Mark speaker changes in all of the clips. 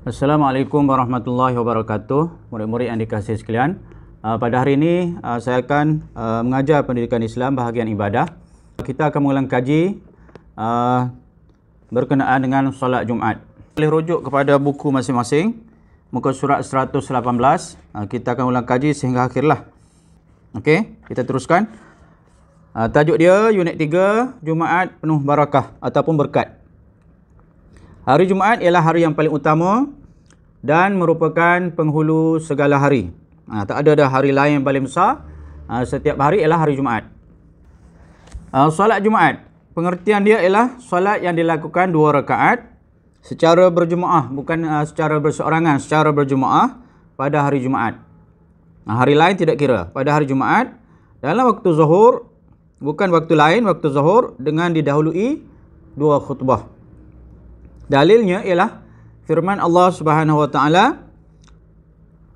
Speaker 1: Assalamualaikum warahmatullahi wabarakatuh. Murid-murid yang dikasihi sekalian, pada hari ini saya akan mengajar pendidikan Islam bahagian ibadah. Kita akan mengulang kaji berkenaan dengan solat Jumaat. Boleh rujuk kepada buku masing-masing, muka surat 118. Kita akan ulang kaji sehingga akhirlah. Okey, kita teruskan. Tajuk dia unit 3, Jumaat penuh barakah ataupun berkat. Hari Jumaat ialah hari yang paling utama dan merupakan penghulu segala hari. Tak ada hari lain yang paling besar. Setiap hari ialah hari Jumaat. Solat Jumaat, pengertian dia ialah solat yang dilakukan 2 rakaat secara berjemaah, bukan secara berseorangan, secara berjemaah pada hari Jumaat. Hari lain tidak kira. Pada hari Jumaat dalam waktu zuhur, bukan waktu lain, waktu zuhur, dengan didahului 2 khutbah. Dalilnya ialah firman Allah Subhanahu wa taala,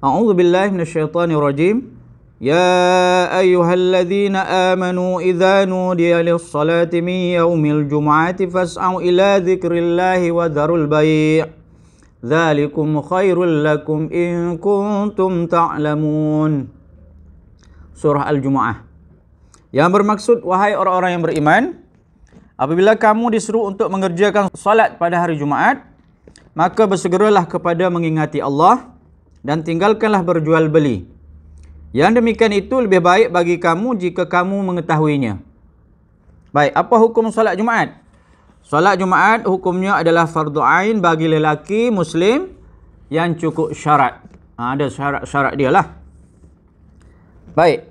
Speaker 1: A'udzu billahi minasyaitonir rajim. Ya ayyuhalladzina amanu idza nudiya lis-salati min yaumil jumu'ati fas'au ila dzikrillahi wa dzarul bai'. Dzalikum khairul lakum in kuntum ta'lamun. Surah Al-Jumu'ah. Yang bermaksud, wahai orang-orang yang beriman, apabila kamu disuruh untuk mengerjakan salat pada hari Jumaat, maka bersegeralah kepada mengingati Allah dan tinggalkanlah berjual beli. Yang demikian itu lebih baik bagi kamu jika kamu mengetahuinya. Baik, apa hukum salat Jumaat? Salat Jumaat hukumnya adalah fardu ain bagi lelaki Muslim yang cukup syarat. Ada syarat-syarat dia lah. Baik,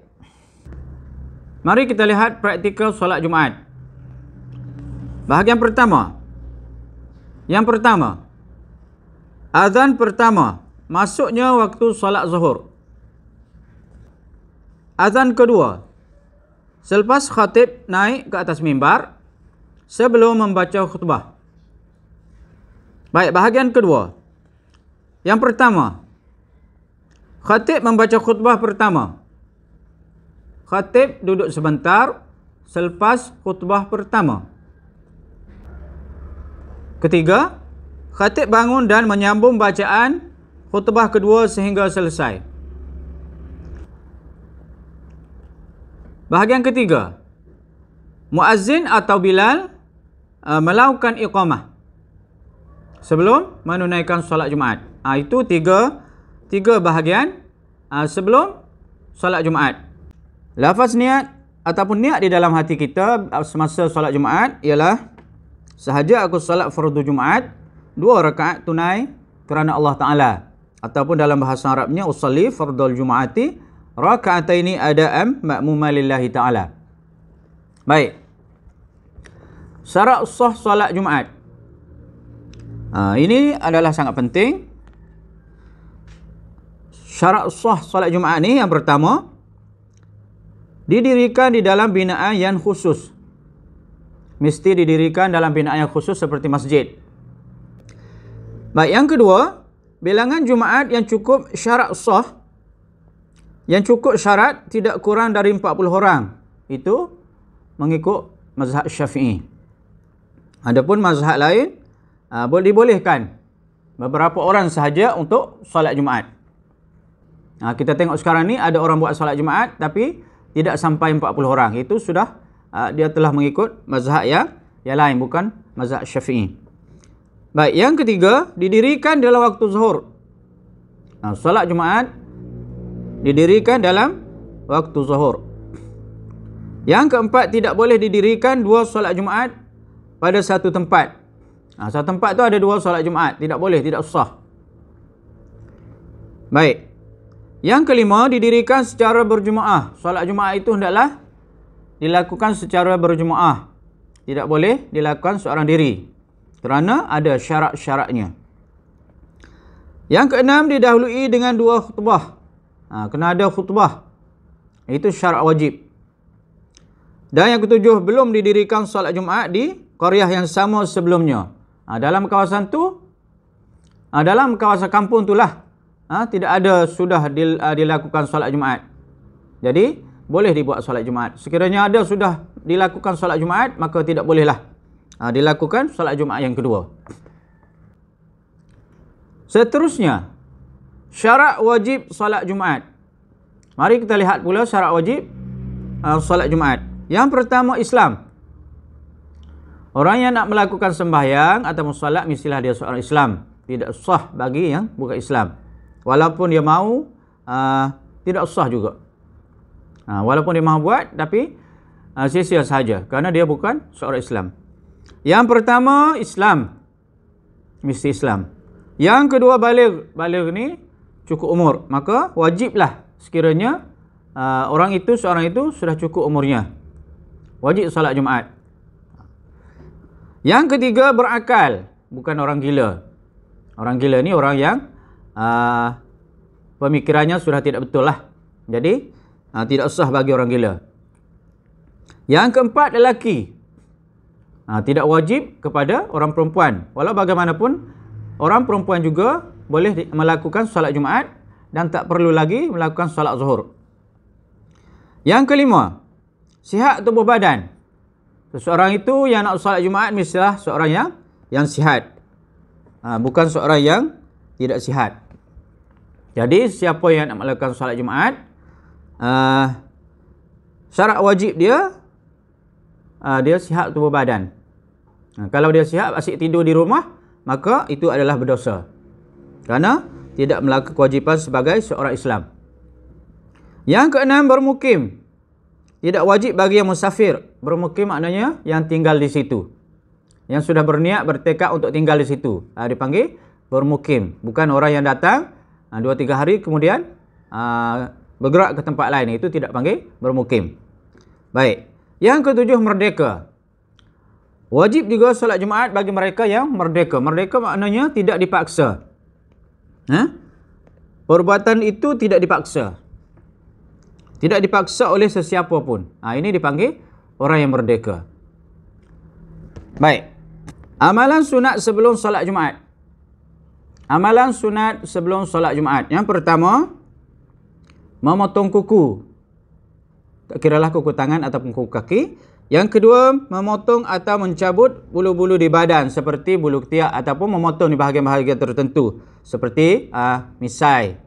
Speaker 1: mari kita lihat praktikal salat Jumaat. Bahagian pertama. Yang pertama, azan pertama, masuknya waktu solat zuhur. Azan kedua, selepas khatib naik ke atas mimbar sebelum membaca khutbah. Baik, bahagian kedua. Yang pertama, khatib membaca khutbah pertama. Khatib duduk sebentar selepas khutbah pertama. Ketiga, khatib bangun dan menyambung bacaan khutbah kedua sehingga selesai. Bahagian ketiga, muazzin atau Bilal melakukan iqamah sebelum menunaikan solat Jumaat. Itu tiga bahagian sebelum solat Jumaat. Lafaz niat ataupun niat di dalam hati kita semasa solat Jumaat ialah, sahaja aku salat fardu Jumaat 2 rakaat tunai kerana Allah Ta'ala. Ataupun dalam bahasa Arabnya, usalli fardul Jumaati rakaataini ada'am ma'muma lillahi Ta'ala. Baik, syarat sah salat Jumaat. Ini adalah sangat penting. Syarat sah salat Jumaat ni yang pertama, didirikan di dalam binaan yang khusus. Mesti didirikan dalam binaan yang khusus seperti masjid. Baik, yang kedua, bilangan Jumaat yang cukup syarat sah, yang cukup syarat tidak kurang dari 40 orang. Itu mengikut mazhab Syafi'i. Adapun mazhab lain dibolehkan beberapa orang sahaja untuk solat Jumaat. Kita tengok sekarang ni ada orang buat solat Jumaat tapi tidak sampai 40 orang. Itu sudah dia telah mengikut mazhab yang lain, bukan mazhab Syafi'i. Baik, yang ketiga, didirikan dalam waktu zuhur. Solat Jumaat didirikan dalam waktu zuhur. Yang keempat, tidak boleh didirikan 2 solat Jumaat pada satu tempat. Satu tempat tu ada 2 solat Jumaat, tidak boleh, tidak sah. Baik, yang kelima, didirikan secara berjemaah. Solat Jumaat itu hendaklah dilakukan secara berjemaah. Tidak boleh dilakukan seorang diri kerana ada syarat-syaratnya. Yang keenam, didahului dengan 2 khutbah. Kena ada khutbah. Itu syarat wajib. Dan yang ketujuh, belum didirikan solat Jumaat di qaryah yang sama sebelumnya. Dalam kawasan tu, dalam kawasan kampung itulah tidak ada sudah dilakukan solat Jumaat. Jadi boleh dibuat solat Jumaat. Sekiranya ada sudah dilakukan solat Jumaat, maka tidak bolehlah dilakukan solat Jumaat yang kedua. Seterusnya, syarat wajib solat Jumaat. Mari kita lihat pula syarat wajib solat Jumaat. Yang pertama, Islam. Orang yang nak melakukan sembahyang atau solat mestilah dia seorang Islam. Tidak sah bagi yang bukan Islam. Walaupun dia mahu, tidak sah juga. Walaupun dia mahu buat, tapi sia-sia sahaja. Kerana dia bukan seorang Islam. Yang pertama, Islam. Mesti Islam. Yang kedua, baligh. Baligh ni cukup umur. Maka wajiblah sekiranya seorang itu sudah cukup umurnya. Wajib solat Jumaat. Yang ketiga, berakal. Bukan orang gila. Orang gila ni orang yang pemikirannya sudah tidak betul lah. Jadi, tidak sah bagi orang gila. Yang keempat, lelaki. Tidak wajib kepada orang perempuan. Walau bagaimanapun, orang perempuan juga boleh melakukan solat Jumaat dan tak perlu lagi melakukan solat zuhur. Yang kelima, sihat tubuh badan. Seseorang itu yang nak solat Jumaat mestilah seorang yang sihat. Bukan seorang yang tidak sihat. Jadi siapa yang nak melakukan solat Jumaat, syarat wajib dia sihat tubuh badan. Kalau dia sihat asyik tidur di rumah, maka itu adalah berdosa. Kerana tidak melakukan kewajipan sebagai seorang Islam. Yang keenam, bermukim. Tidak wajib bagi yang musafir. Bermukim maknanya yang tinggal di situ. Yang sudah berniat, bertekad untuk tinggal di situ. Dipanggil bermukim. Bukan orang yang datang 2-3 hari kemudian bergerak ke tempat lain. Itu tidak panggil bermukim. Baik. Yang ketujuh, merdeka. Wajib juga solat Jumaat bagi mereka yang merdeka. Merdeka maknanya tidak dipaksa. Perbuatan itu tidak dipaksa. Tidak dipaksa oleh sesiapa pun. Ini dipanggil orang yang merdeka. Baik. Amalan sunat sebelum solat Jumaat. Amalan sunat sebelum solat Jumaat. Yang pertama, memotong kuku. Tak kiralah kuku tangan ataupun kuku kaki. Yang kedua, memotong atau mencabut bulu-bulu di badan seperti bulu ketiak ataupun memotong di bahagian-bahagian tertentu seperti misai.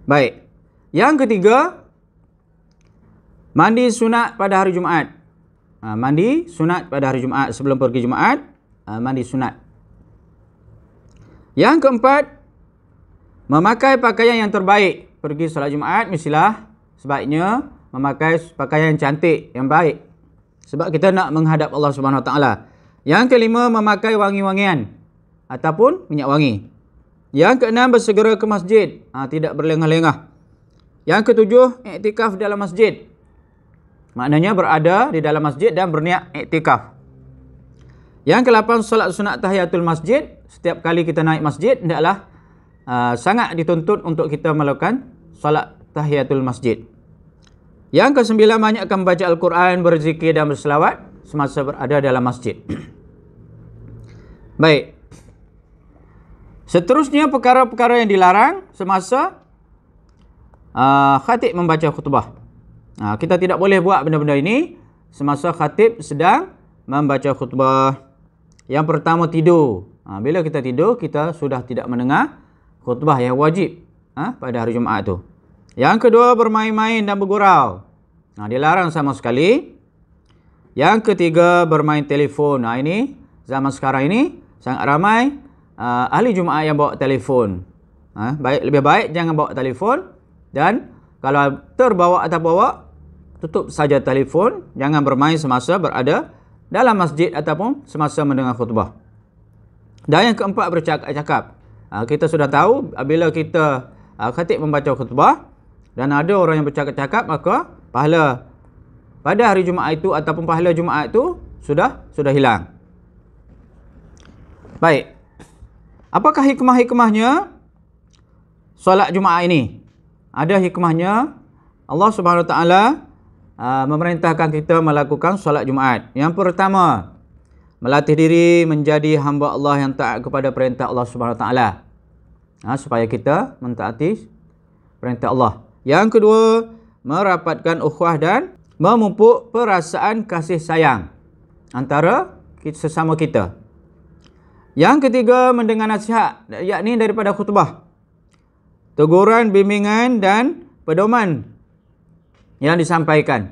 Speaker 1: Baik. Yang ketiga, mandi sunat pada hari Jumaat. Mandi sunat pada hari Jumaat. Sebelum pergi Jumaat, mandi sunat. Yang keempat, memakai pakaian yang terbaik. Pergi solat Jumaat, mestilah sebaiknya memakai pakaian yang cantik, yang baik. Sebab kita nak menghadap Allah Subhanahu Wa Taala. Yang kelima, memakai wangi-wangian ataupun minyak wangi. Yang keenam, bersegera ke masjid. Tidak berlengah-lengah. Yang ketujuh, iktikaf dalam masjid. Maknanya berada di dalam masjid dan berniat iktikaf. Yang ke-8, solat sunat tahiyatul masjid. Setiap kali kita naik masjid, hendaklah sangat dituntut untuk kita melakukan solat tahiyatul masjid. Yang ke-9, banyakkan membaca Al-Quran, berzikir dan berselawat semasa berada dalam masjid. Baik. Seterusnya, perkara-perkara yang dilarang semasa khatib membaca khutbah. Kita tidak boleh buat benda-benda ini semasa khatib sedang membaca khutbah. Yang pertama, tidur. Bila kita tidur, kita sudah tidak mendengar khutbah yang wajib pada hari Jumaat tu. Yang kedua, bermain-main dan bergurau. Dilarang sama sekali. Yang ketiga, bermain telefon. Ini zaman sekarang ini sangat ramai ahli Jumaat yang bawa telefon. Lebih baik jangan bawa telefon. Dan kalau terbawa atau bawa, tutup saja telefon. Jangan bermain semasa berada dalam masjid ataupun semasa mendengar khutbah. Dan yang keempat, bercakap-cakap. Kita sudah tahu bila kita khatib membaca khutbah dan ada orang yang bercakap-cakap, maka pahala pada hari Jumaat itu ataupun pahala Jumaat itu sudah hilang. Baik. Apakah hikmah-hikmahnya solat Jumaat ini? Ada hikmahnya. Allah Subhanahu Wa Taala memerintahkan kita melakukan solat Jumaat. Yang pertama, melatih diri menjadi hamba Allah yang taat kepada perintah Allah Subhanahu Wa Taala. Supaya kita mentaati perintah Allah. Yang kedua, merapatkan ukhuwah dan memupuk perasaan kasih sayang antara sesama kita. Yang ketiga, mendengar nasihat, yakni daripada khutbah, teguran, bimbingan dan pedoman yang disampaikan.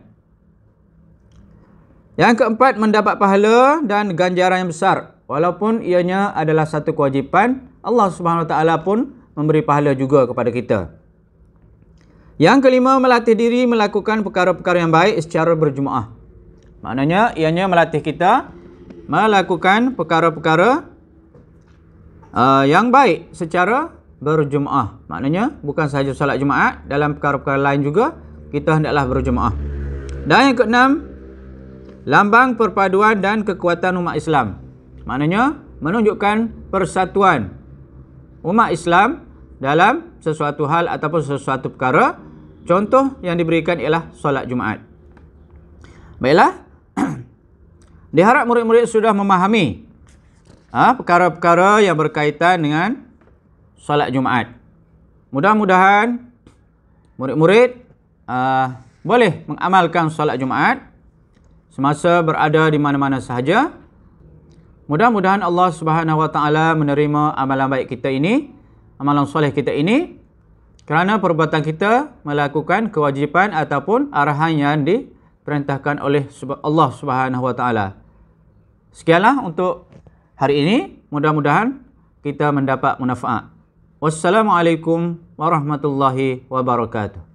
Speaker 1: Yang keempat, mendapat pahala dan ganjaran yang besar. Walaupun ianya adalah satu kewajipan, Allah Subhanahu Wa Taala pun memberi pahala juga kepada kita. Yang kelima, melatih diri melakukan perkara-perkara yang baik secara berjemaah. Maknanya ianya melatih kita melakukan perkara-perkara yang baik secara berjemaah. Maknanya bukan sahaja solat Jumaat, dalam perkara-perkara lain juga kita hendaklah berjemaah. Dan yang keenam, lambang perpaduan dan kekuatan umat Islam. Maknanya menunjukkan persatuan umat Islam dalam sesuatu hal ataupun sesuatu perkara. Contoh yang diberikan ialah solat Jumaat. Baiklah, diharap murid-murid sudah memahami perkara-perkara yang berkaitan dengan solat Jumaat. Mudah-mudahan murid-murid boleh mengamalkan solat Jumaat semasa berada di mana-mana sahaja. Mudah-mudahan Allah Subhanahu Wa Taala menerima amalan baik kita ini, amalan soleh kita ini, kerana perbuatan kita melakukan kewajipan ataupun arahan yang diperintahkan oleh Allah Subhanahu Wa Taala. Sekianlah untuk hari ini. Mudah-mudahan kita mendapat manfaat. Wassalamualaikum warahmatullahi wabarakatuh.